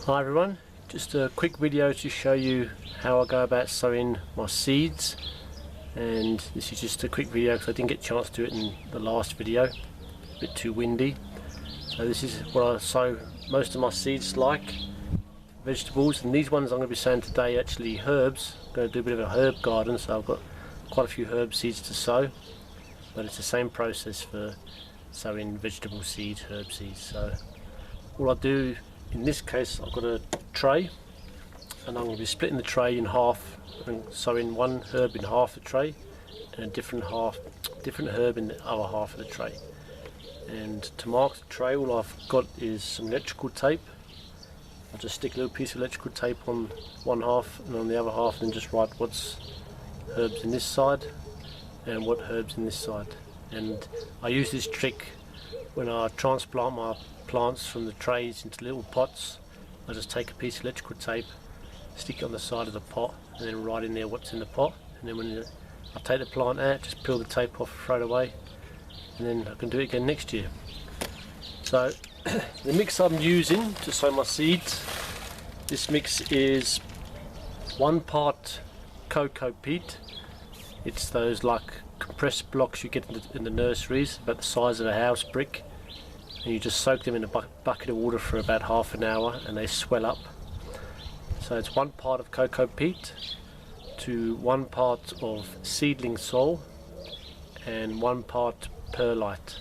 Hi everyone, just a quick video to show you how I go about sowing my seeds, and this is just a quick video because I didn't get a chance to do it in the last video, a bit too windy. So this is what I sow most of my seeds like, vegetables, and these ones I'm going to be sowing today actually herbs. I'm going to do a bit of a herb garden, so I've got quite a few herb seeds to sow, but it's the same process for sowing vegetable seeds, herb seeds. So all I do in this case, I've got a tray and I'm going to be splitting the tray in half and sowing one herb in half the tray and a different herb in the other half of the tray. And to mark the tray, all I've got is some electrical tape. I'll just stick a little piece of electrical tape on one half and on the other half, and just write what's herbs in this side and what herbs in this side. And I use this trick when I transplant my plants from the trays into little pots. I just take a piece of electrical tape, stick it on the side of the pot, and then write in there what's in the pot. And then when I take the plant out, just peel the tape off, throw it away, and then I can do it again next year. So the mix I'm using to sow my seeds, this mix is 1 part cocoa peat. It's those like compressed blocks you get in the nurseries, about the size of a house brick, and you just soak them in a bucket of water for about half an hour and they swell up. So it's 1 part of cocoa peat to 1 part of seedling soil and 1 part perlite.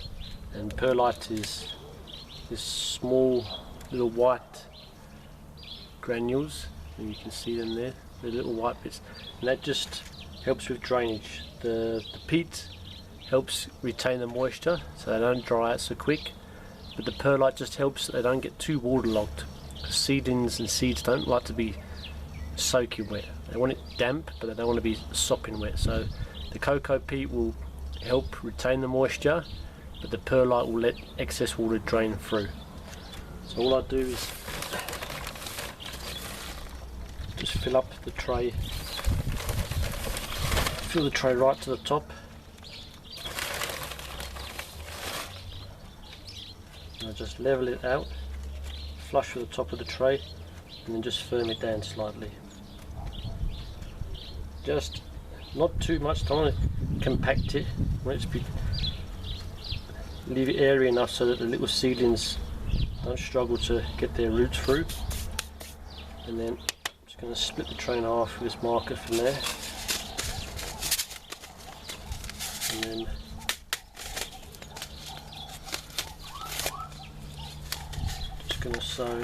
And perlite is this small little white granules, and you can see them there, the little white bits, and that just helps with drainage. The peat helps retain the moisture so they don't dry out so quick, but the perlite just helps so they don't get too waterlogged. Seedlings and seeds don't like to be soaking wet. They want it damp, but they don't want to be sopping wet. So the cocoa peat will help retain the moisture, but the perlite will let excess water drain through. So all I do is just fill up the tray, fill the tray right to the top, and I just level it out, flush with the top of the tray, and then just firm it down slightly. Just not too much, don't want to compact it, leave it airy enough so that the little seedlings don't struggle to get their roots through. And then I'm just going to split the tray in half with this marker from there, and then just going to sow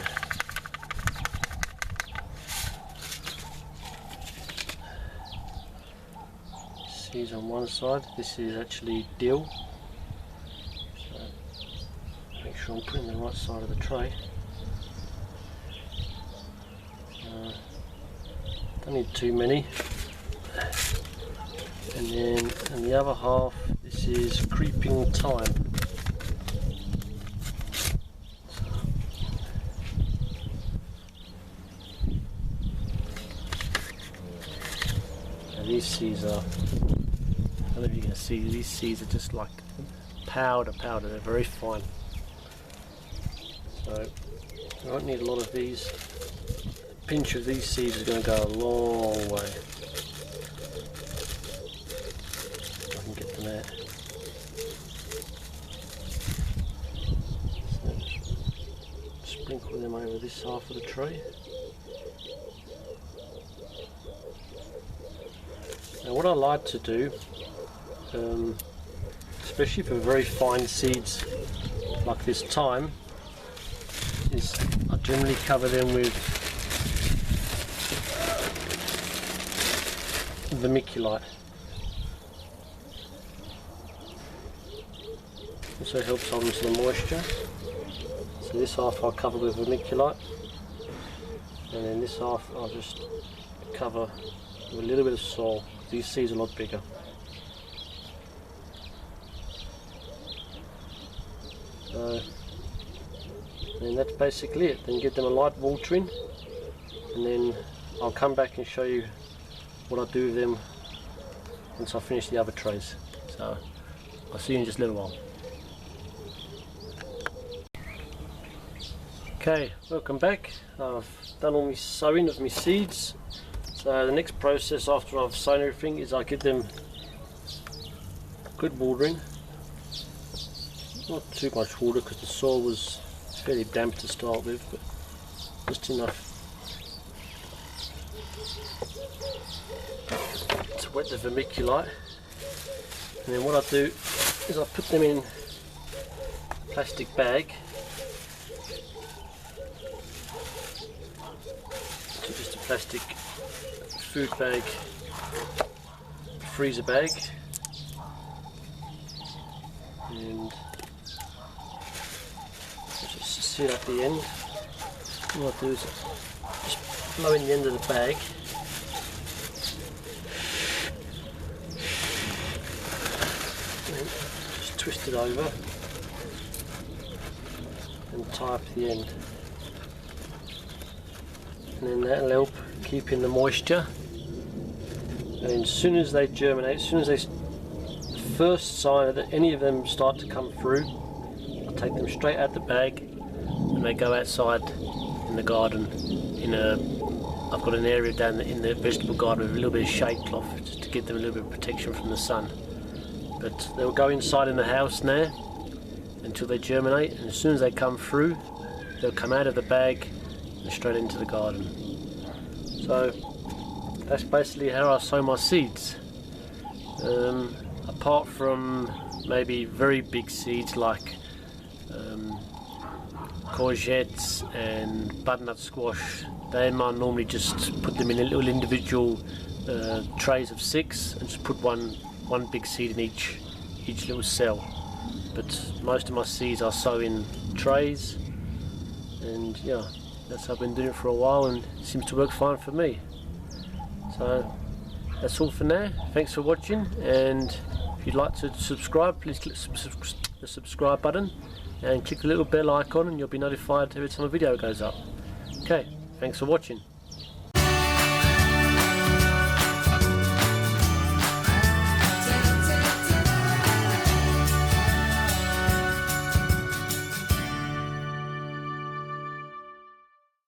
seeds on one side. This is actually dill, so make sure I'm putting the right side of the tray. Don't need too many. And then in the other half, this is creeping thyme. Now these seeds are, I don't know if you can see, these seeds are just like powder, they're very fine. So I don't need a lot of these. A pinch of these seeds is going to go a long way. I can get them out. So sprinkle them over this half of the tray. Now what I like to do, especially for very fine seeds like this thyme, is I generally cover them with vermiculite. Also helps hold onto the moisture. So this half I'll cover with vermiculite, and then this half I'll just cover with a little bit of soil. These seeds are a lot bigger. So, and that's basically it. Then give them a light watering, and then I'll come back and show you what I do with them once I finish the other trays. So I'll see you in just a little while. Okay, welcome back. I've done all my sowing of my seeds. So the next process after I've sown everything is I give them good watering. Not too much water because the soil was fairly damp to start with, but just enough to wet the vermiculite. And then what I do is I put them in a plastic bag. So just a plastic food bag, freezer bag, and just seal at the end. What I do is just blow in the end of the bag. And just twist it over and tie up the end. And then that'll help keep in the moisture. And as soon as they germinate, as soon as the first sign that any of them start to come through, I'll take them straight out the bag and they go outside in the garden. I've got an area down in the vegetable garden with a little bit of shade cloth just to give them a little bit of protection from the sun. But they'll go inside in the house now until they germinate, and as soon as they come through, they'll come out of the bag and straight into the garden. So that's basically how I sow my seeds. Apart from maybe very big seeds like courgettes and butternut squash, they might normally just put them in a little individual trays of 6 and just put one big seed in each little cell. But most of my seeds I sow in trays, and yeah, that's how I've been doing it for a while, and it seems to work fine for me. So that's all for now. Thanks for watching, and if you'd like to subscribe, please click the subscribe button and click the little bell icon and you'll be notified every time a video goes up. Okay, thanks for watching.